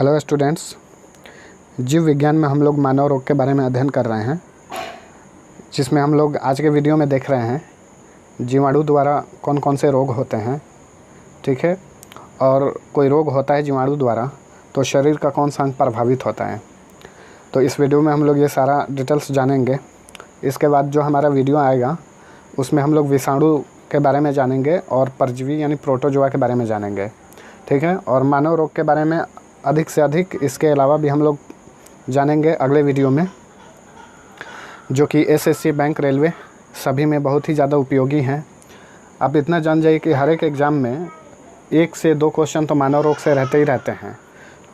Hello students, जीव विज्ञान में हम लोग मानव रोग के बारे में अध्ययन कर रहे हैं, जिसमें हम लोग आज के वीडियो में देख रहे हैं जीवाणु द्वारा कौन कौन से रोग होते हैं। ठीक है, और कोई रोग होता है जीवाणु द्वारा तो शरीर का कौन सा अंग प्रभावित होता है। तो इस वीडियो में हम लोग ये सारा डिटेल्स जानेंगे। इसके बाद जो हमारा वीडियो आएगा उसमें हम लोग विषाणु के बारे में जानेंगे और परजीवी यानी प्रोटोजोआ के बारे में जानेंगे। ठीक है, और मानव रोग के बारे में अधिक से अधिक इसके अलावा भी हम लोग जानेंगे अगले वीडियो में, जो कि एसएससी, बैंक, रेलवे सभी में बहुत ही ज़्यादा उपयोगी हैं। आप इतना जान जाइए कि हर एक एग्ज़ाम में 1 से 2 क्वेश्चन तो मानव रोग से रहते ही रहते हैं।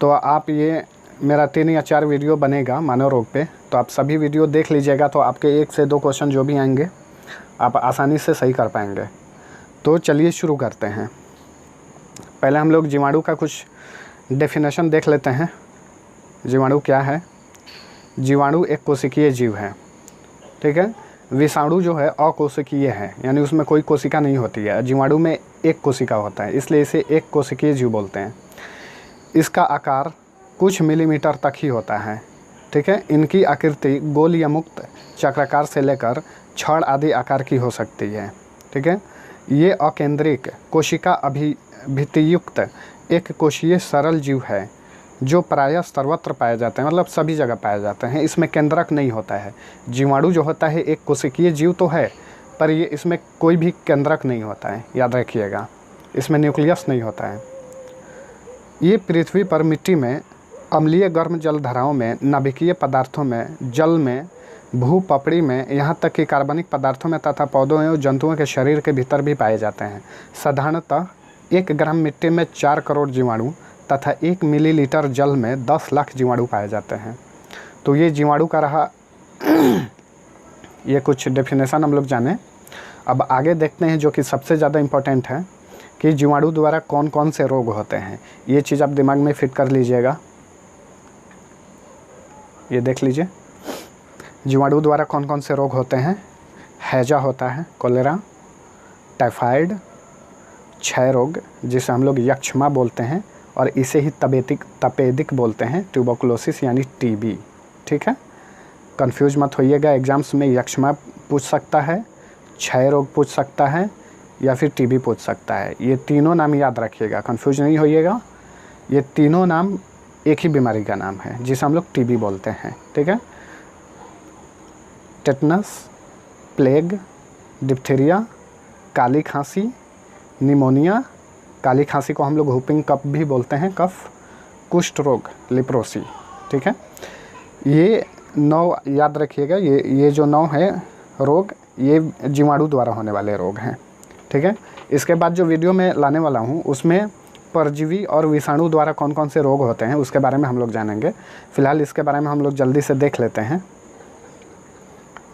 तो आप ये मेरा 3 या 4 वीडियो बनेगा मानव रोग पे, तो आप सभी वीडियो देख लीजिएगा, तो आपके 1 से 2 क्वेश्चन जो भी आएंगे आप आसानी से सही कर पाएंगे। तो चलिए शुरू करते हैं। पहले हम लोग जीवाणु का कुछ डेफिनेशन देख लेते हैं। जीवाणु क्या है? जीवाणु एक कोशिकीय जीव है। ठीक है, विषाणु जो है अकोशिकीय है, यानी उसमें कोई कोशिका नहीं होती है। जीवाणु में एक कोशिका होता है, इसलिए इसे एक कोशिकीय जीव बोलते हैं। इसका आकार कुछ मिलीमीटर तक ही होता है। ठीक है, इनकी आकृति गोल या मुक्त, चक्राकार से लेकर छड़ आदि आकार की हो सकती है। ठीक है, ये अकेंद्रिक कोशिका भित्तियुक्त एक कोशीय सरल जीव है जो प्रायः सर्वत्र पाए जाते हैं, मतलब सभी जगह पाए जाते हैं। इसमें केंद्रक नहीं होता है। जीवाणु जो होता है एक कोशिकीय जीव तो है, पर ये इसमें कोई भी केंद्रक नहीं होता है, याद रखिएगा। इसमें न्यूक्लियस नहीं होता है। ये पृथ्वी पर मिट्टी में, अम्लीय गर्म जलधाराओं में, नाभिकीय पदार्थों में, जल में, भूपपड़ी में, यहाँ तक कि कार्बनिक पदार्थों में तथा पौधों एवं जंतुओं के शरीर के भीतर भी पाए जाते हैं। साधारणतः 1 ग्राम मिट्टी में 4 करोड़ जीवाणु तथा 1 मिलीलीटर जल में 10 लाख जीवाणु पाए जाते हैं। तो ये जीवाणु का रहा ये कुछ डेफिनेशन हम लोग जाने। अब आगे देखते हैं, जो कि सबसे ज़्यादा इम्पोर्टेंट है कि जीवाणु द्वारा कौन कौन से रोग होते हैं। ये चीज़ आप दिमाग में फिट कर लीजिएगा। ये देख लीजिए, जीवाणु द्वारा कौन कौन से रोग होते हैं। हैजा होता है, कोलेरा, टाइफाइड, क्षय रोग जिसे हम लोग यक्ष्मा बोलते हैं, और इसे ही तपेदिक बोलते हैं, ट्यूबरकुलोसिस यानी टीबी। ठीक है, कंफ्यूज मत होइएगा। एग्जाम्स में यक्ष्मा पूछ सकता है, क्षय रोग पूछ सकता है, या फिर टीबी पूछ सकता है। ये तीनों नाम याद रखिएगा, कंफ्यूज नहीं होइएगा। ये तीनों नाम एक ही बीमारी का नाम है जिसे हम लोग टीबी बोलते हैं। ठीक है, टेटनस, प्लेग, डिप्थीरिया, काली खांसी, निमोनिया, काली खांसी को हम लोग हुपिंग कफ भी बोलते हैं, कफ, कुष्ठ रोग, लेप्रोसी। ठीक है, ये 9 याद रखिएगा। ये जो 9 है रोग, ये जीवाणु द्वारा होने वाले रोग हैं। ठीक है, इसके बाद जो वीडियो में लाने वाला हूँ उसमें परजीवी और विषाणु द्वारा कौन कौन से रोग होते हैं उसके बारे में हम लोग जानेंगे। फ़िलहाल इसके बारे में हम लोग जल्दी से देख लेते हैं।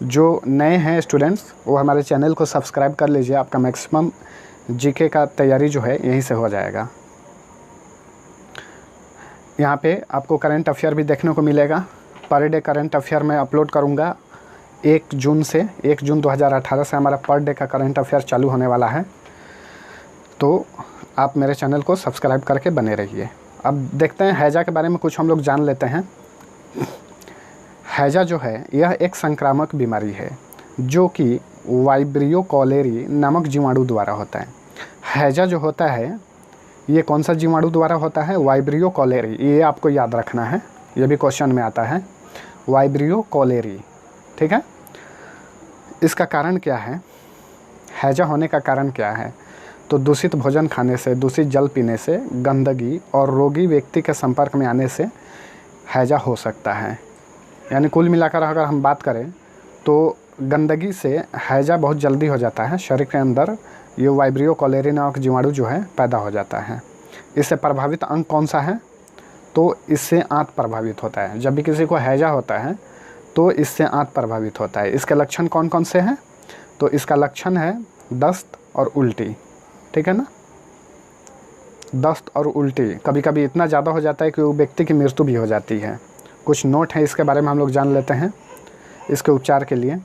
जो नए हैं स्टूडेंट्स, वो हमारे चैनल को सब्सक्राइब कर लीजिए। आपका मैक्सिमम जीके का तैयारी जो है यहीं से हो जाएगा। यहाँ पे आपको करंट अफेयर भी देखने को मिलेगा। पर डे करंट अफेयर मैं अपलोड करूँगा 1 जून से। 1 जून 2018 से हमारा पर डे का करंट अफेयर चालू होने वाला है। तो आप मेरे चैनल को सब्सक्राइब करके बने रहिए। अब देखते हैं हैजा के बारे में कुछ हम लोग जान लेते हैं। हैजा जो है यह एक संक्रामक बीमारी है जो कि वाइब्रियो कॉलेरी नामक जीवाणु द्वारा होता है। हैजा जो होता है ये कौन सा जीवाणु द्वारा होता है? Vibrio cholerae. ये आपको याद रखना है, ये भी क्वेश्चन में आता है, वाइब्रियो कॉलेरी। ठीक है, इसका कारण क्या है? हैजा होने का कारण क्या है? तो दूषित भोजन खाने से, दूषित जल पीने से, गंदगी और रोगी व्यक्ति के संपर्क में आने से हैजा हो सकता है। यानी कुल मिलाकर अगर हम बात करें तो गंदगी से हैजा बहुत जल्दी हो जाता है। शरीर के अंदर ये वाइब्रियो कॉलेरी नामक जीवाणु जो है पैदा हो जाता है। इससे प्रभावित अंग कौन सा है? तो इससे आंत प्रभावित होता है। जब भी किसी को हैजा होता है तो इससे आंत प्रभावित होता है। इसके लक्षण कौन कौन से हैं? तो इसका लक्षण है दस्त और उल्टी। ठीक है ना, दस्त और उल्टी कभी कभी इतना ज़्यादा हो जाता है कि वो व्यक्ति की मृत्यु भी हो जाती है। कुछ नोट है इसके बारे में हम लोग जान लेते हैं। इसके उपचार के लिए,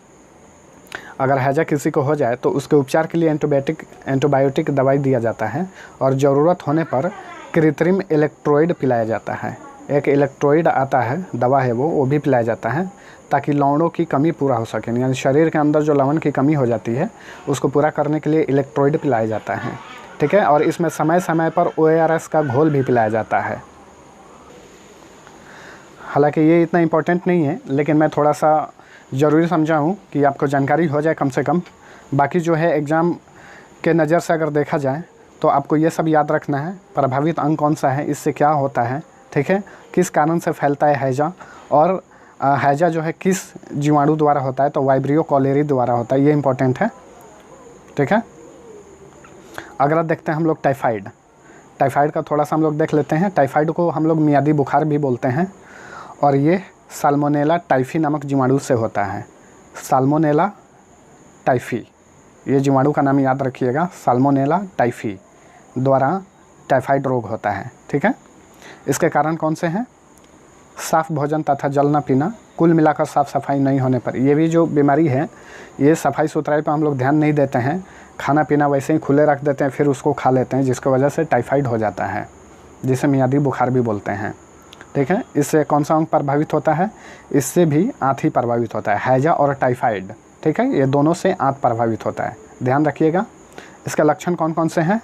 अगर हैजा किसी को हो जाए तो उसके उपचार के लिए एंटीबायोटिक दवाई दिया जाता है और ज़रूरत होने पर कृत्रिम इलेक्ट्रोड पिलाया जाता है। एक इलेक्ट्रोइड आता है, दवा है वो भी पिलाया जाता है ताकि लवणों की कमी पूरा हो सके। यानी शरीर के अंदर जो लवण की कमी हो जाती है उसको पूरा करने के लिए इलेक्ट्रोइड पिलाया जाता है, ठीक है। और इसमें समय समय पर ORS का घोल भी पिलाया जाता है। हालांकि ये इतना इम्पोर्टेंट नहीं है, लेकिन मैं थोड़ा सा ज़रूरी समझा हूँ कि आपको जानकारी हो जाए कम से कम। बाकी जो है एग्ज़ाम के नज़र से अगर देखा जाए तो आपको ये सब याद रखना है, प्रभावित अंग कौन सा है, इससे क्या होता है, ठीक है, किस कारण से फैलता है हैजा, और हैजा जो है किस जीवाणु द्वारा होता है, तो वाइब्रियो कॉलेरी द्वारा होता है, ये इंपॉर्टेंट है, ठीक है। अगला देखते हैं हम लोग टाइफाइड। टाइफाइड का थोड़ा सा हम लोग देख लेते हैं। टाइफाइड को हम लोग मियादी बुखार भी बोलते हैं और ये साल्मोनेला टाइफी नामक जीवाणु से होता है। साल्मोनेला टाइफी, ये जीवाणु का नाम याद रखिएगा, साल्मोनेला टाइफी द्वारा टाइफाइड रोग होता है, ठीक है। इसके कारण कौन से हैं? साफ़ भोजन तथा जल न पीना, कुल मिलाकर साफ़ सफाई नहीं होने पर। ये भी जो बीमारी है ये सफाई सुथराई पर हम लोग ध्यान नहीं देते हैं, खाना पीना वैसे ही खुले रख देते हैं, फिर उसको खा लेते हैं, जिसकी वजह से टाइफाइड हो जाता है, जिसे मियादी बुखार भी बोलते हैं, ठीक है। इससे कौन सा अंग प्रभावित होता है? इससे भी आँत ही प्रभावित होता है, हैजा और टाइफाइड, ठीक है, ये दोनों से आँत प्रभावित होता है, ध्यान रखिएगा। इसके लक्षण कौन कौन से हैं?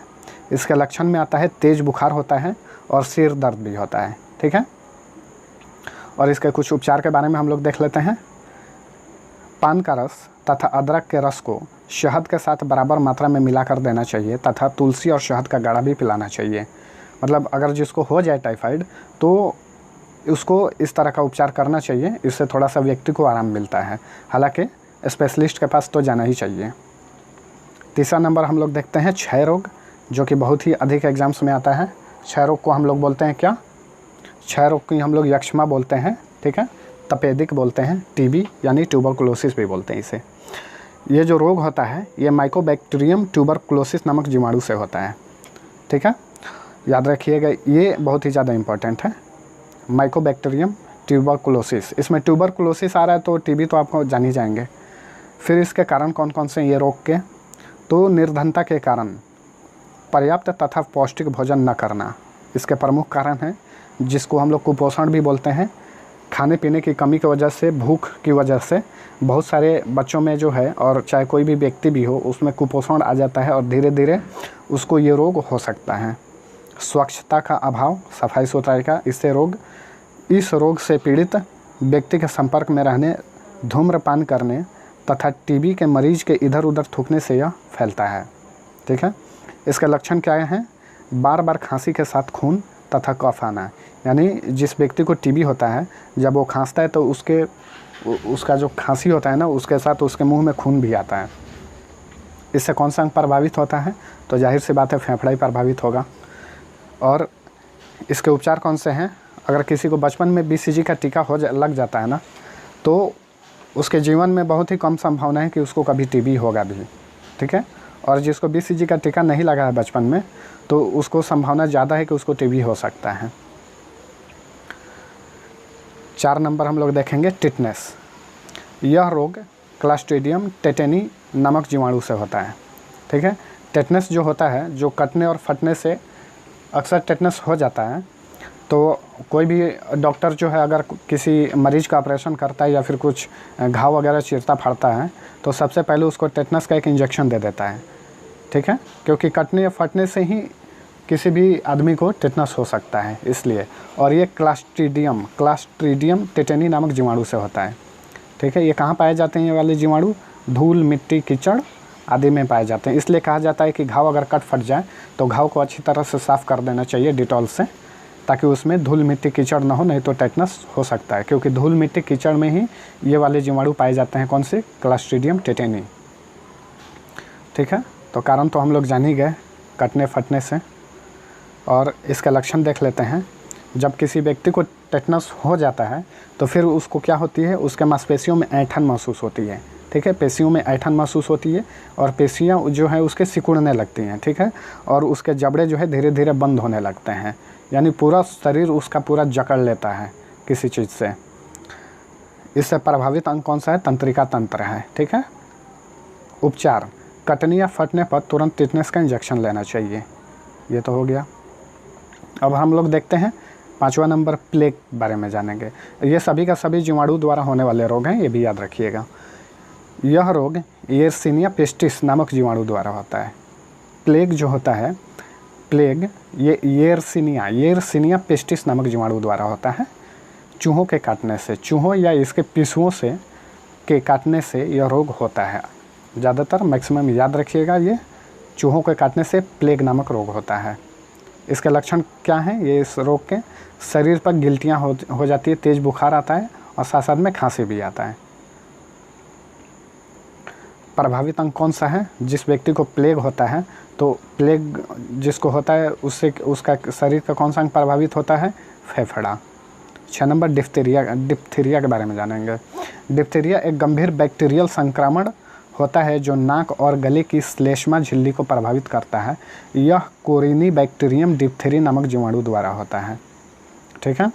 इसके लक्षण में आता है तेज़ बुखार होता है और सिर दर्द भी होता है, ठीक है। और इसके कुछ उपचार के बारे में हम लोग देख लेते हैं। पान का रस तथा अदरक के रस को शहद के साथ बराबर मात्रा में मिलाकर देना चाहिए तथा तुलसी और शहद का गाढ़ा भी पिलाना चाहिए। मतलब अगर जिसको हो जाए टाइफाइड तो उसको इस तरह का उपचार करना चाहिए, इससे थोड़ा सा व्यक्ति को आराम मिलता है। हालांकि स्पेशलिस्ट के पास तो जाना ही चाहिए। तीसरा नंबर हम लोग देखते हैं क्षय रोग, जो कि बहुत ही अधिक एग्जाम्स में आता है। क्षय रोग को हम लोग बोलते हैं क्या? क्षय रोग की हम लोग यक्ष्मा बोलते हैं, ठीक है, तपेदिक बोलते हैं, टीबी यानी ट्यूबरकुलोसिस भी बोलते हैं इसे। ये जो रोग होता है ये माइकोबैक्टीरियम ट्यूबरकुलोसिस नामक जीवाणु से होता है, ठीक है, याद रखिएगा, ये बहुत ही ज़्यादा इम्पोर्टेंट है। माइकोबैक्टीरियम ट्यूबरकुलोसिस, इसमें ट्यूबरकुलोसिस आ रहा है तो टीबी तो आपको जान ही जाएंगे। फिर इसके कारण कौन कौन से ये रोग के? तो निर्धनता के कारण पर्याप्त तथा पौष्टिक भोजन न करना इसके प्रमुख कारण हैं, जिसको हम लोग कुपोषण भी बोलते हैं। खाने पीने की कमी की वजह से, भूख की वजह से बहुत सारे बच्चों में जो है, और चाहे कोई भी व्यक्ति भी हो, उसमें कुपोषण आ जाता है और धीरे धीरे उसको ये रोग हो सकता है। स्वच्छता का अभाव, सफाई सुथराई का, इस रोग से पीड़ित व्यक्ति के संपर्क में रहने, धूम्रपान करने तथा टीबी के मरीज के इधर उधर थूकने से यह फैलता है, ठीक है। इसके लक्षण क्या हैं? बार बार खांसी के साथ खून तथा कफ आना, यानी जिस व्यक्ति को टीबी होता है जब वो खांसता है तो उसका जो खांसी होता है ना, उसके साथ उसके मुंह में खून भी आता है। इससे कौन सा अंग प्रभावित होता है? तो जाहिर सी बात है फेफड़ा ही प्रभावित होगा। और इसके उपचार कौन से हैं? अगर किसी को बचपन में BCG का टीका लग जाता है ना, तो उसके जीवन में बहुत ही कम संभावना है कि उसको कभी टीबी होगा भी, ठीक है। और जिसको BCG का टीका नहीं लगा है बचपन में, तो उसको संभावना ज़्यादा है कि उसको टीबी हो सकता है। 4 नंबर हम लोग देखेंगे टिटनेस। यह रोग क्लस्ट्रीडियम टेटेनी नामक जीवाणु से होता है, ठीक है। टेटनेस जो होता है, जो कटने और फटने से अक्सर टेटनेस हो जाता है, तो कोई भी डॉक्टर जो है अगर किसी मरीज़ का ऑपरेशन करता है या फिर कुछ घाव वगैरह चीरता फाड़ता है, तो सबसे पहले उसको टेटनस का एक इंजेक्शन दे देता है, ठीक है, क्योंकि कटने या फटने से ही किसी भी आदमी को टेटनस हो सकता है, इसलिए। और ये क्लस्ट्रीडियम टेटेनी नामक जीवाणु से होता है, ठीक है। ये कहाँ पाए जाते हैं? ये वाले जीवाणु धूल, मिट्टी, कीचड़ आदि में पाए जाते हैं। इसलिए कहा जाता है कि घाव अगर कट फट जाए तो घाव को अच्छी तरह से साफ़ कर देना चाहिए डिटॉल से, ताकि उसमें धूल मिट्टी कीचड़ ना हो, नहीं तो टेटनस हो सकता है, क्योंकि धूल मिट्टी कीचड़ में ही ये वाले जीवाणु पाए जाते हैं। कौन से? क्लस्ट्रीडियम टेटेनी, ठीक है। तो कारण तो हम लोग जान ही गए, कटने फटने से। और इसका लक्षण देख लेते हैं। जब किसी व्यक्ति को टेटनस हो जाता है तो फिर उसको क्या होती है? उसके मांसपेशियों में ऐंठन महसूस होती है, ठीक है, पेशियों में ऐंठन महसूस होती है और पेशियाँ जो है उसके सिकुड़ने लगती हैं, ठीक है, और उसके जबड़े जो है धीरे धीरे बंद होने लगते हैं, यानी पूरा शरीर उसका पूरा जकड़ लेता है किसी चीज़ से। इससे प्रभावित अंग कौन सा है? तंत्रिका तंत्र है, ठीक है। उपचार: कटने या फटने पर तुरंत टिटनेस का इंजेक्शन लेना चाहिए। ये तो हो गया। अब हम लोग देखते हैं 5वां नंबर प्लेग बारे में जानेंगे। ये सभी का सभी जीवाणु द्वारा होने वाले रोग हैं, ये भी याद रखिएगा। यह रोग येरसिनिया पेस्टिस नामक जीवाणु द्वारा होता है। प्लेग जो होता है, प्लेग ये येरसिनिया पेस्टिस नामक जीवाणु द्वारा होता है। चूहों के काटने से, चूहों या इसके पिस्सुओं से के काटने से यह रोग होता है। ज़्यादातर मैक्सिमम याद रखिएगा, ये चूहों के काटने से प्लेग नामक रोग होता है। इसके लक्षण क्या हैं? ये इस रोग के शरीर पर गिल्टियाँ हो जाती है, तेज़ बुखार आता है और साथ साथ में खांसी भी आता है। प्रभावित अंग कौन सा है? जिस व्यक्ति को प्लेग होता है, तो प्लेग जिसको होता है उससे उसका शरीर का कौन सा अंग प्रभावित होता है? फेफड़ा। 6 नंबर डिप्थीरिया के बारे में जानेंगे। डिप्थीरिया एक गंभीर बैक्टीरियल संक्रमण होता है जो नाक और गले की श्लेष्मा झिल्ली को प्रभावित करता है। यह कोरिनी बैक्टीरियम डिप्थेरी नामक जीवाणु द्वारा होता है। ठीक है,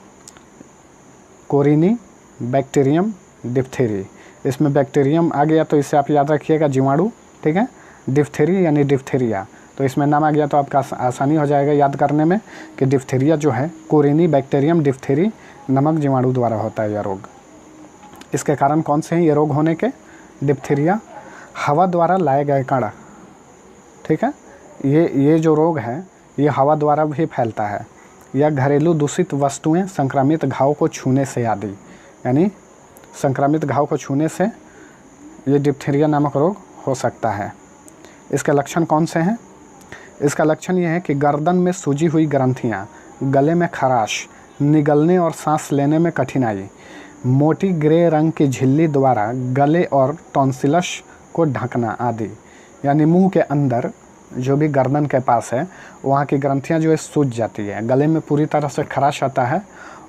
कोरिनी बैक्टीरियम डिप्थेरी, इसमें बैक्टीरियम आ गया तो इसे आप याद रखिएगा जीवाणु। ठीक है, डिप्थेरी यानी डिप्थेरिया, तो इसमें नाम आ गया तो आपका आसानी हो जाएगा याद करने में कि डिप्थेरिया जो है कोरिनी बैक्टीरियम डिप्थेरी नामक जीवाणु द्वारा होता है यह रोग। इसके कारण कौन से हैं ये रोग होने के? डिप्थीरिया, हवा द्वारा लाए गए कण। ठीक है, ये जो रोग है ये हवा द्वारा भी फैलता है, या घरेलू दूषित वस्तुएं संक्रामित घाव को छूने से आदि, यानी संक्रामित घाव को छूने से ये डिप्थीरिया नामक रोग हो सकता है। इसके लक्षण कौन से हैं? इसका लक्षण ये है कि गर्दन में सूजी हुई ग्रंथियाँ, गले में खराश, निगलने और सांस लेने में कठिनाई, मोटी ग्रे रंग की झिल्ली द्वारा गले और टॉन्सिलस को ढकना आदि, यानी मुंह के अंदर जो भी गर्दन के पास है वहाँ की ग्रंथियाँ जो है सूज जाती है, गले में पूरी तरह से खराश आता है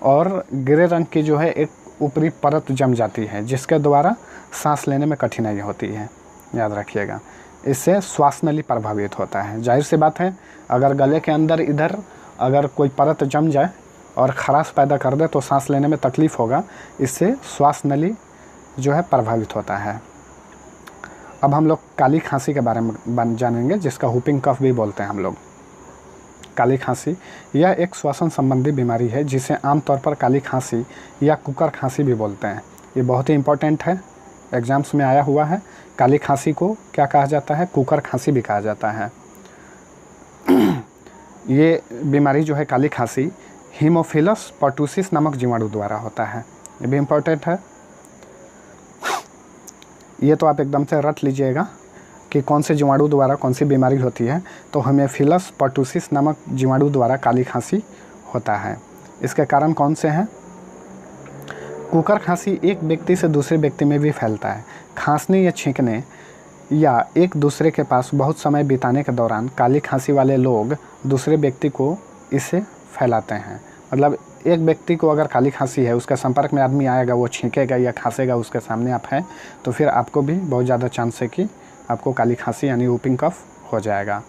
और ग्रे रंग की जो है एक ऊपरी परत जम जाती है जिसके द्वारा सांस लेने में कठिनाई होती है। याद रखिएगा, इससे श्वास नली प्रभावित होता है। जाहिर सी बात है, अगर गले के अंदर इधर अगर कोई परत जम जाए और खराश पैदा कर दे तो सांस लेने में तकलीफ़ होगा, इससे श्वास नली जो है प्रभावित होता है। अब हम लोग काली खांसी के बारे में जानेंगे, जिसका हुपिंग कफ भी बोलते हैं हम लोग। काली खांसी यह एक श्वसन संबंधी बीमारी है जिसे आमतौर पर काली खांसी या कुकर खांसी भी बोलते हैं। ये बहुत ही इम्पोर्टेंट है, एग्जाम्स में आया हुआ है। काली खांसी को क्या कहा जाता है? कुकर खांसी भी कहा जाता है। ये बीमारी जो है काली खांसी हीमोफिलस पर्टुसिस नामक जीवाणु द्वारा होता है। ये भी इम्पोर्टेंट है, ये तो आप एकदम से रट लीजिएगा कि कौन से जीवाणु द्वारा कौन सी बीमारी होती है। तो हीमोफिलस पर्टुसिस नामक जीवाणु द्वारा काली खांसी होता है। इसके कारण कौन से हैं? कुकर खांसी एक व्यक्ति से दूसरे व्यक्ति में भी फैलता है। खांसने या छींकने या एक दूसरे के पास बहुत समय बिताने के दौरान काली खांसी वाले लोग दूसरे व्यक्ति को इसे फैलाते हैं। मतलब एक व्यक्ति को अगर काली खांसी है, उसके संपर्क में आदमी आएगा, वो छींकेगा या खांसेगा, उसके सामने आप हैं, तो फिर आपको भी बहुत ज़्यादा चांस है कि आपको काली खांसी यानी वूपिंग कफ हो जाएगा।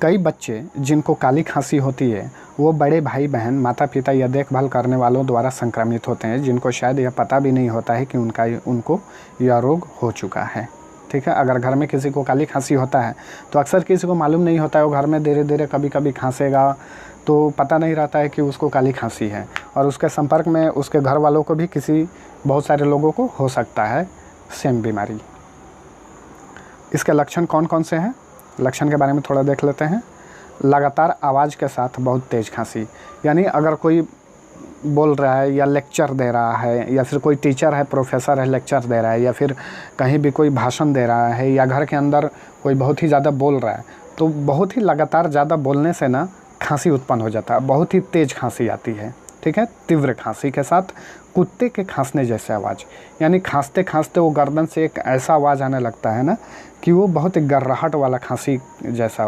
कई बच्चे जिनको काली खांसी होती है वो बड़े भाई बहन, माता पिता या देखभाल करने वालों द्वारा संक्रमित होते हैं, जिनको शायद यह पता भी नहीं होता है कि उनको यह रोग हो चुका है। ठीक है, अगर घर में किसी को काली खांसी होता है तो अक्सर किसी को मालूम नहीं होता है, वो घर में धीरे धीरे कभी कभी खांसेगा तो पता नहीं रहता है कि उसको काली खांसी है, और उसके संपर्क में उसके घर वालों को भी बहुत सारे लोगों को हो सकता है सेम बीमारी। इसके लक्षण कौन कौन से हैं? लक्षण के बारे में थोड़ा देख लेते हैं। लगातार आवाज़ के साथ बहुत तेज़ खांसी, यानी अगर कोई बोल रहा है या लेक्चर दे रहा है, या फिर कोई टीचर है, प्रोफेसर है, लेक्चर दे रहा है, या फिर कहीं भी कोई भाषण दे रहा है, या घर के अंदर कोई बहुत ही ज़्यादा बोल रहा है, तो बहुत ही लगातार ज़्यादा बोलने से ना खांसी उत्पन्न हो जाता है, बहुत ही तेज़ खांसी आती है। ठीक है, तीव्र खांसी के साथ कुत्ते के खांसने जैसे आवाज़, यानी खांसते खांसते वो गर्दन से एक ऐसा आवाज़ आने लगता है ना कि वो बहुत ही गर्राहट वाला खांसी जैसा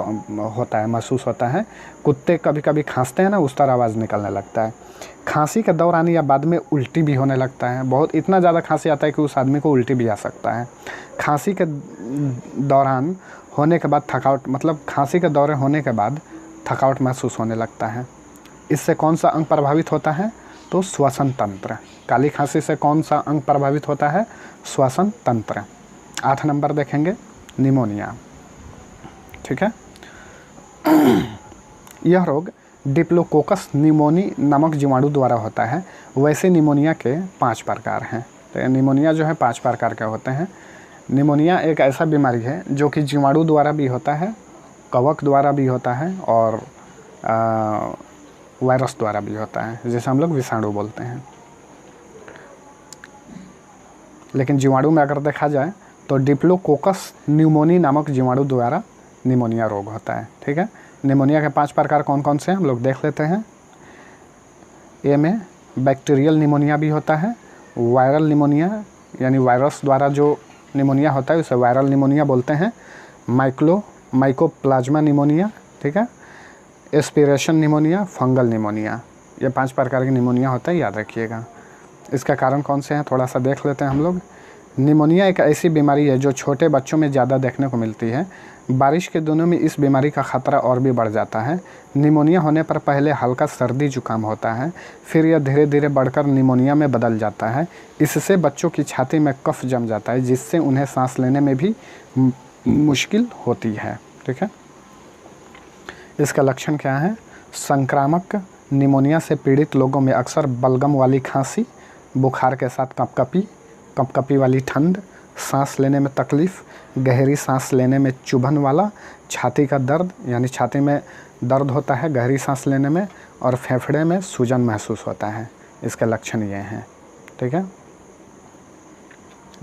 होता है, महसूस होता है। कुत्ते कभी कभी खांसते हैं ना, उस तरह आवाज़ निकलने लगता है। खांसी के दौरान या बाद में उल्टी भी होने लगता है, बहुत इतना ज़्यादा खांसी आता है कि उस आदमी को उल्टी भी आ सकता है। खांसी के दौरान होने के बाद थकावट, मतलब खांसी के दौरे होने के बाद थकावट महसूस होने लगता है। इससे कौन सा अंग प्रभावित होता है? तो श्वसन तंत्र। काली खांसी से कौन सा अंग प्रभावित होता है? श्वसन तंत्र। 8 नंबर देखेंगे, निमोनिया। ठीक है, यह रोग डिप्लोकोकस निमोनी नामक जीवाणु द्वारा होता है। वैसे निमोनिया के 5 प्रकार हैं। तो निमोनिया जो है 5 प्रकार के होते हैं। निमोनिया एक ऐसा बीमारी है जो कि जीवाणु द्वारा भी होता है, कवक द्वारा भी होता है और वायरस द्वारा भी होता है, जैसे हम लोग विषाणु बोलते हैं। लेकिन जीवाणु में अगर देखा जाए तो डिप्लोकोकस न्यूमोनी नामक जीवाणु द्वारा निमोनिया रोग होता है। ठीक है, निमोनिया के 5 प्रकार कौन कौन से हैं हम लोग देख लेते हैं। ए में बैक्टीरियल निमोनिया भी होता है, वायरल निमोनिया यानी वायरस द्वारा जो निमोनिया होता है उसे वायरल निमोनिया बोलते हैं। माइकोप्लाज्मा निमोनिया, ठीक है, एस्पिरेशन निमोनिया, फंगल निमोनिया, ये 5 प्रकार की निमोनिया होता है, याद रखिएगा। इसका कारण कौन से हैं थोड़ा सा देख लेते हैं हम लोग। निमोनिया एक ऐसी बीमारी है जो छोटे बच्चों में ज़्यादा देखने को मिलती है। बारिश के दिनों में इस बीमारी का खतरा और भी बढ़ जाता है। निमोनिया होने पर पहले हल्का सर्दी जुकाम होता है, फिर यह धीरे धीरे बढ़कर निमोनिया में बदल जाता है। इससे बच्चों की छाती में कफ जम जाता है, जिससे उन्हें सांस लेने में भी मुश्किल होती है। ठीक है, इसका लक्षण क्या है? संक्रामक निमोनिया से पीड़ित लोगों में अक्सर बलगम वाली खांसी, बुखार के साथ कंपकपी वाली ठंड, सांस लेने में तकलीफ़, गहरी सांस लेने में चुभन वाला, छाती का दर्द यानी छाती में दर्द होता है गहरी सांस लेने में, और फेफड़े में सूजन महसूस होता है। इसके लक्षण ये हैं। ठीक है,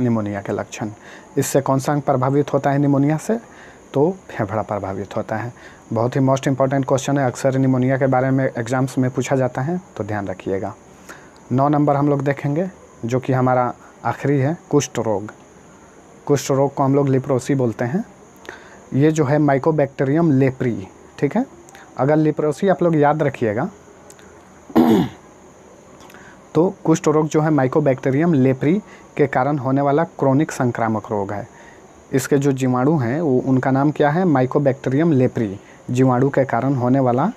निमोनिया के लक्षण। इससे कौन सा अंग प्रभावित होता है निमोनिया से? तो फेफड़ा प्रभावित होता है। बहुत ही मोस्ट इम्पॉर्टेंट क्वेश्चन है, अक्सर निमोनिया के बारे में एग्जाम्स में पूछा जाता है, तो ध्यान रखिएगा। 9 नंबर हम लोग देखेंगे जो कि हमारा आखिरी है, कुष्ठ रोग। कुष्ठ रोग को हम लोग लेप्रोसी बोलते हैं। ये जो है माइकोबैक्टीरियम लेप्री। ठीक है, अगर लेप्रोसी आप लोग याद रखिएगा तो कुष्ठ रोग जो है माइकोबैक्टीरियम लेप्री के कारण होने वाला क्रोनिक संक्रामक रोग है। इसके जो जीवाणु हैं वो उनका नाम क्या है? Mycobacterium leprae. जीवाणु के कारण होने वाला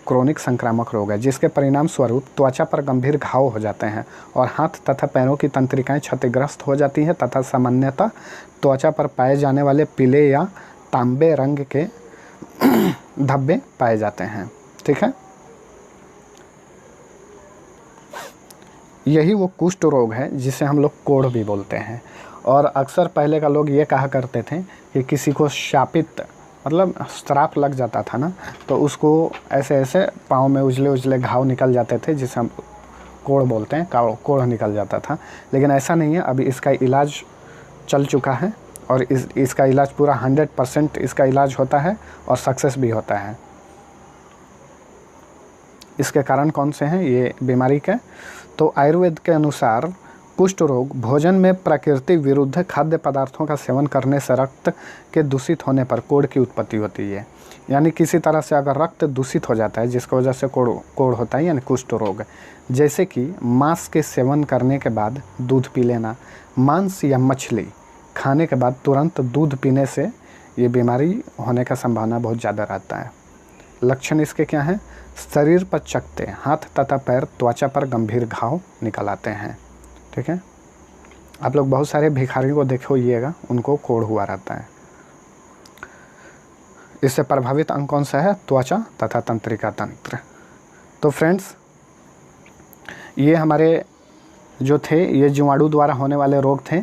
क्रोनिक संक्रामक रोग है, जिसके परिणाम स्वरूप त्वचा पर गंभीर घाव हो जाते हैं और हाथ तथा पैरों की तंत्रिकाएं क्षतिग्रस्त हो जाती हैं तथा सामान्यतः त्वचा पर पाए जाने वाले पीले या तांबे रंग के धब्बे पाए जाते हैं। ठीक है, यही वो कुष्ठ रोग है जिसे हम लोग कोढ़ भी बोलते हैं। और अक्सर पहले का लोग ये कहा करते थे कि किसी को शापित मतलब श्राप लग जाता था ना, तो उसको ऐसे ऐसे पाँव में उजले उजले घाव निकल जाते थे, जिसे हम कोढ़ बोलते हैं, कोढ़ निकल जाता था। लेकिन ऐसा नहीं है, अभी इसका इलाज चल चुका है और इसका इलाज पूरा 100% इसका इलाज होता है और सक्सेस भी होता है। इसके कारण कौन से हैं ये बीमारी के? तो आयुर्वेद के अनुसार कुष्ठ रोग भोजन में प्रकृति विरुद्ध खाद्य पदार्थों का सेवन करने से रक्त के दूषित होने पर कोढ़ की उत्पत्ति होती है। यानी किसी तरह से अगर रक्त दूषित हो जाता है जिसकी वजह से कोढ़ होता है, यानी कुष्ठ रोग। जैसे कि मांस के सेवन करने के बाद दूध पी लेना, मांस या मछली खाने के बाद तुरंत दूध पीने से ये बीमारी होने का संभावना बहुत ज़्यादा रहता है। लक्षण इसके क्या हैं? शरीर पर चकत्ते, हाथ तथा पैर, त्वचा पर गंभीर घाव निकल आते हैं। ठीक है, आप लोग बहुत सारे भिखारियों को देखिएगा, उनको कोढ़ हुआ रहता है। इससे प्रभावित अंग कौन सा है? त्वचा तथा तंत्रिका तंत्र। तो फ्रेंड्स, ये हमारे जो थे ये जीवाणु द्वारा होने वाले रोग थे।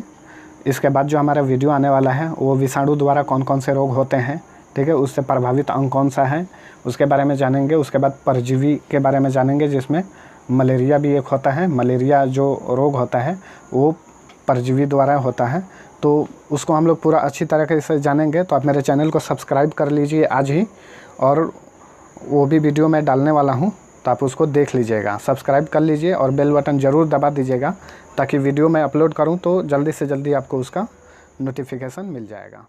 इसके बाद जो हमारा वीडियो आने वाला है वो विषाणु द्वारा कौन कौन से रोग होते हैं, ठीक है, उससे प्रभावित अंग कौन सा है उसके बारे में जानेंगे। उसके बाद परजीवी के बारे में जानेंगे, जिसमें मलेरिया भी एक होता है। मलेरिया जो रोग होता है वो परजीवी द्वारा होता है, तो उसको हम लोग पूरा अच्छी तरीके से जानेंगे। तो आप मेरे चैनल को सब्सक्राइब कर लीजिए आज ही, और वो भी वीडियो मैं डालने वाला हूँ, तो आप उसको देख लीजिएगा। सब्सक्राइब कर लीजिए और बेल बटन ज़रूर दबा दीजिएगा, ताकि वीडियो मैं अपलोड करूँ तो जल्दी से जल्दी आपको उसका नोटिफिकेशन मिल जाएगा।